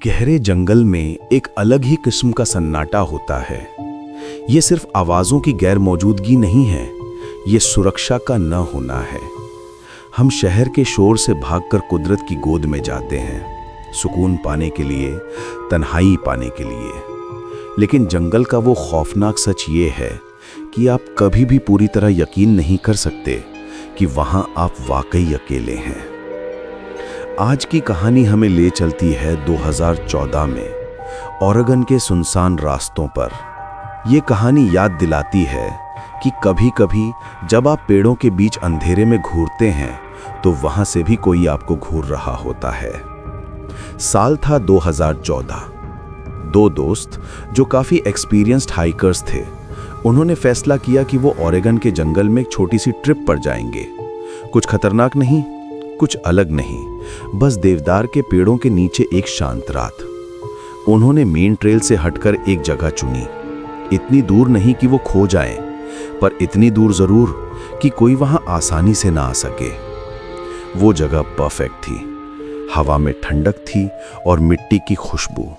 गहरे जंगल में एक अलग ही किस्म का सन्नाटा होता है। ये सिर्फ आवाज़ों की गैर मौजूदगी नहीं है, ये सुरक्षा का न होना है। हम शहर के शोर से भागकर कुदरत की गोद में जाते हैं, सुकून पाने के लिए, तन्हाई पाने के लिए। लेकिन जंगल का वो खौफनाक सच ये है कि आप कभी भी पूरी तरह यकीन नहीं कर सकते कि वहाँ आप वाकई अकेले हैं। आज की कहानी हमें ले चलती है 2014 में ओरेगन के सुनसान रास्तों पर। ये कहानी याद दिलाती है कि कभी-कभी जब आप पेड़ों के बीच अंधेरे में घूरते हैं तो वहां से भी कोई आपको घूर रहा होता है। साल था 2014। दो दोस्त जो काफी एक्सपीरियंस्ड हाइकर्स थे, उन्होंने फैसला किया कि वो ओरेगन के जंगल में एक छोटी सी ट्रिप पर जाएंगे। कुछ खतरनाक नहीं, कुछ अलग नहीं, बस देवदार के पेड़ों के नीचे एक शांत रात। उन्होंने मेन ट्रेल से हटकर एक जगह चुनी। इतनी दूर नहीं कि वो खो जाएं, पर इतनी दूर जरूर कि कोई वहां आसानी से ना आ सके। वो जगह परफेक्ट थी। हवा में ठंडक थी और मिट्टी की खुशबू।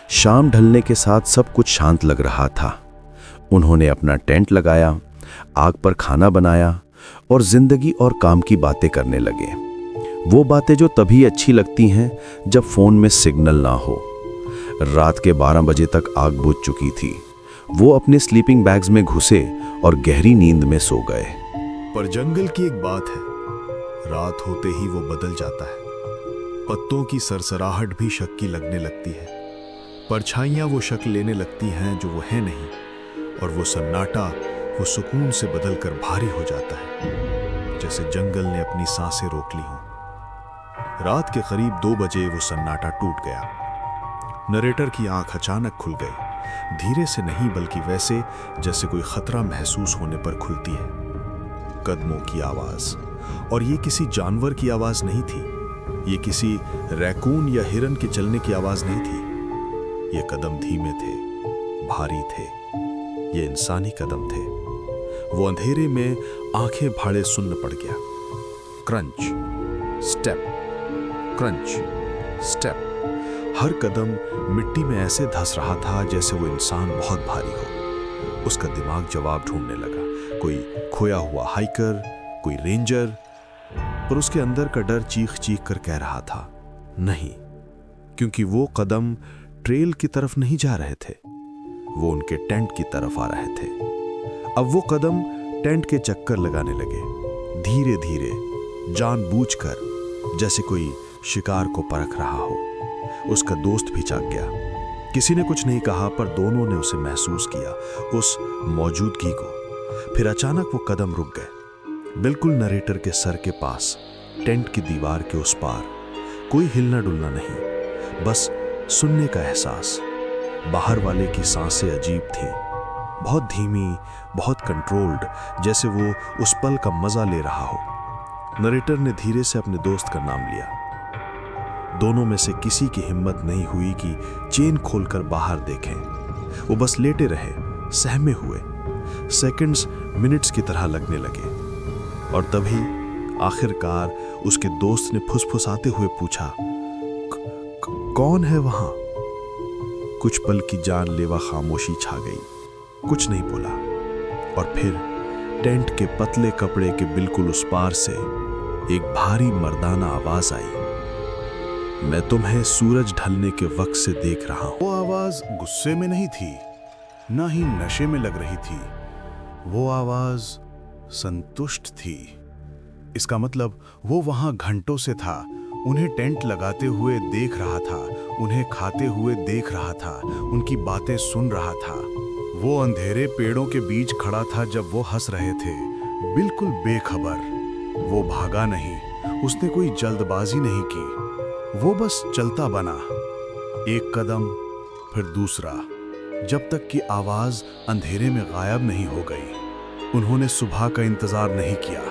शाम ढलने के साथ सब कुछ शांत लग रहा था। उन्होंने अपना टेंट लगाया, आग पर खाना बनाया और जिंदगी और काम की बातें करने लगे। वो बातें जो तभी अच्छी लगती हैं जब फोन में सिग्नल ना हो। रात के 12 बजे तक आग बुझ चुकी थी। वो अपने स्लीपिंग बैग्स में घुसे और गहरी नींद में सो गए। पर जंगल की एक बात है, रात होते ही वो बदल जाता है। पत्तों की सरसराहट भी शक की लगने लगती है। परछाइयां वो शक्ल लेने लगती हैं जो वो है नहीं, और वो सन्नाटा वो सुकून से बदलकर भारी हो जाता है, जैसे जंगल ने अपनी सांसें रोक ली हों। रात के करीब 2 बजे वो सन्नाटा टूट गया। नरेटर की आंख अचानक खुल गई, धीरे से नहीं बल्कि वैसे जैसे कोई खतरा महसूस होने पर खुलती है। कदमों की आवाज, और ये किसी जानवर की आवाज नहीं थी। ये किसी रैकून या हिरन के चलने की आवाज नहीं थी। ये कदम धीमे थे, भारी थे। ये इंसानी कदम थे। वो अंधेरे में आंखें फाड़े सुन्न पड़ गया। Crunch, step, crunch, step. हर कदम मिट्टी में ऐसे धस रहा था जैसे वो इंसान बहुत भारी हो। उसका दिमाग जवाब ढूंढने लगा। कोई खोया हुआ हाइकर, कोई रेंजर। पर उसके अंदर का डर चीख चीख कर कह रहा था नहीं, क्योंकि वो कदम ट्रेल की तरफ नहीं जा रहे थे, वो उनके टेंट की तरफ आ रहे थे। अब वो कदम टेंट के चक्कर लगाने लगे, धीरे धीरे, जानबूझकर, जैसे कोई शिकार को परख रहा हो। उसका दोस्त भी जाग गया। किसी ने कुछ नहीं कहा, पर दोनों ने उसे महसूस किया, उस मौजूदगी को। फिर अचानक वो कदम रुक गए, बिल्कुल नरेटर के सर के पास, टेंट की दीवार के उस पार। कोई हिलना डुलना नहीं, बस सुनने का एहसास। बाहर वाले की सांसें अजीब थीं, बहुत धीमी, बहुत कंट्रोल्ड, जैसे वो उस पल का मजा ले रहा हो। नरेटर ने धीरे से अपने दोस्त का नाम लिया। दोनों में से किसी की हिम्मत नहीं हुई कि चेन खोलकर बाहर देखें। वो बस लेटे रहे, सहमे हुए। सेकंड्स मिनट्स की तरह लगने लगे, और तभी आखिरकार उसके दोस्त ने फुसफुसाते हुए पूछा, कौन है वहां? कुछ पल की जानलेवा खामोशी छा गई। कुछ नहीं बोला, और फिर टेंट के पतले कपड़े के बिल्कुल उस पार से एक भारी मर्दाना आवाज आई, मैं तुम्हें सूरज ढलने के वक्त से देख रहा हूं। वो आवाज गुस्से में नहीं थी, ना ही नशे में लग रही थी। वो आवाज संतुष्ट थी। इसका मतलब वो वहां घंटों से था, उन्हें टेंट लगाते हुए देख रहा था, उन्हें खाते हुए देख रहा था, उनकी बातें सुन रहा था। वो अंधेरे पेड़ों के बीच खड़ा था जब वो हंस रहे थे, बिल्कुल बेखबर। वो भागा नहीं, उसने कोई जल्दबाजी नहीं की, वो बस चलता बना, एक कदम, फिर दूसरा, जब तक कि आवाज अंधेरे में गायब नहीं हो गई। उन्होंने सुबह का इंतजार नहीं किया,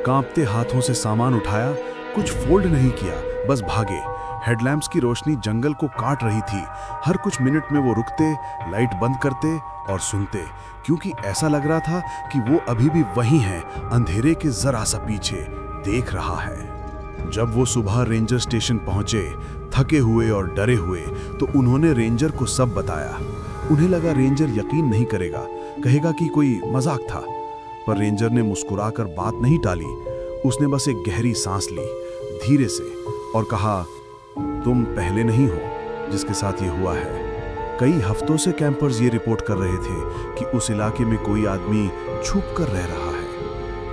कांपते हाथों से सामान उठाया, कुछ फोल्ड नहीं किया, बस भागे। हेडलैम्प्स की रोशनी जंगल को काट रही थी। हर कुछ मिनट में वो रुकते, लाइट बंद करते और सुनते, क्योंकि ऐसा लग रहा था कि वो अभी भी वहीं है, अंधेरे के जरा सा पीछे, देख रहा है। जब वो सुबह रेंजर स्टेशन पहुंचे, थके हुए और डरे हुए, तो उन्होंने रेंजर को सब बताया। उन्हें लगा रेंजर यकीन नहीं करेगा, कहेगा कि कोई मजाक था, पर रेंजर ने मुस्कुराकर बात नहीं टाली। उसने बस एक गहरी सांस ली, धीरे से, और कहा, तुम पहले नहीं हो जिसके साथ ये हुआ है। कई हफ्तों से कैंपर्स ये रिपोर्ट कर रहे थे कि उस इलाके में कोई आदमी छुप कर रह रहा है।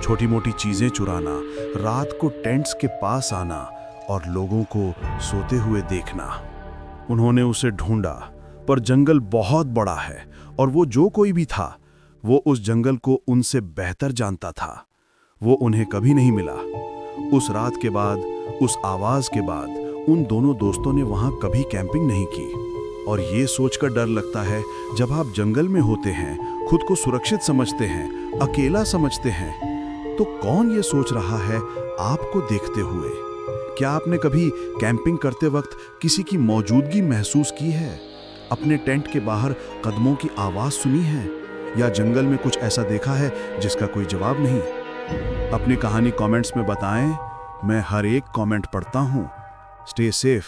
छोटी मोटी चीजें चुराना, रात को टेंट्स के पास आना और लोगों को सोते हुए देखना। उन्होंने उसे ढूंढा, पर जंगल बहुत बड़ा है और वो जो कोई भी था, वो उस जंगल को उनसे बेहतर जानता था। वो उन्हें कभी नहीं मिला। उस रात के बाद, उस आवाज के बाद, उन दोनों दोस्तों ने वहां कभी कैंपिंग नहीं की। और ये सोचकर डर लगता है, जब आप जंगल में होते हैं, खुद को सुरक्षित समझते हैं, अकेला समझते हैं, तो कौन ये सोच रहा है आपको देखते हुए? क्या आपने कभी कैंपिंग करते वक्त किसी की मौजूदगी महसूस की है? अपने टेंट के बाहर कदमों की आवाज सुनी है? या जंगल में कुछ ऐसा देखा है जिसका कोई जवाब नहीं? अपनी कहानी कमेंट्स में बताएं। मैं हर एक कमेंट पढ़ता हूं। Stay safe.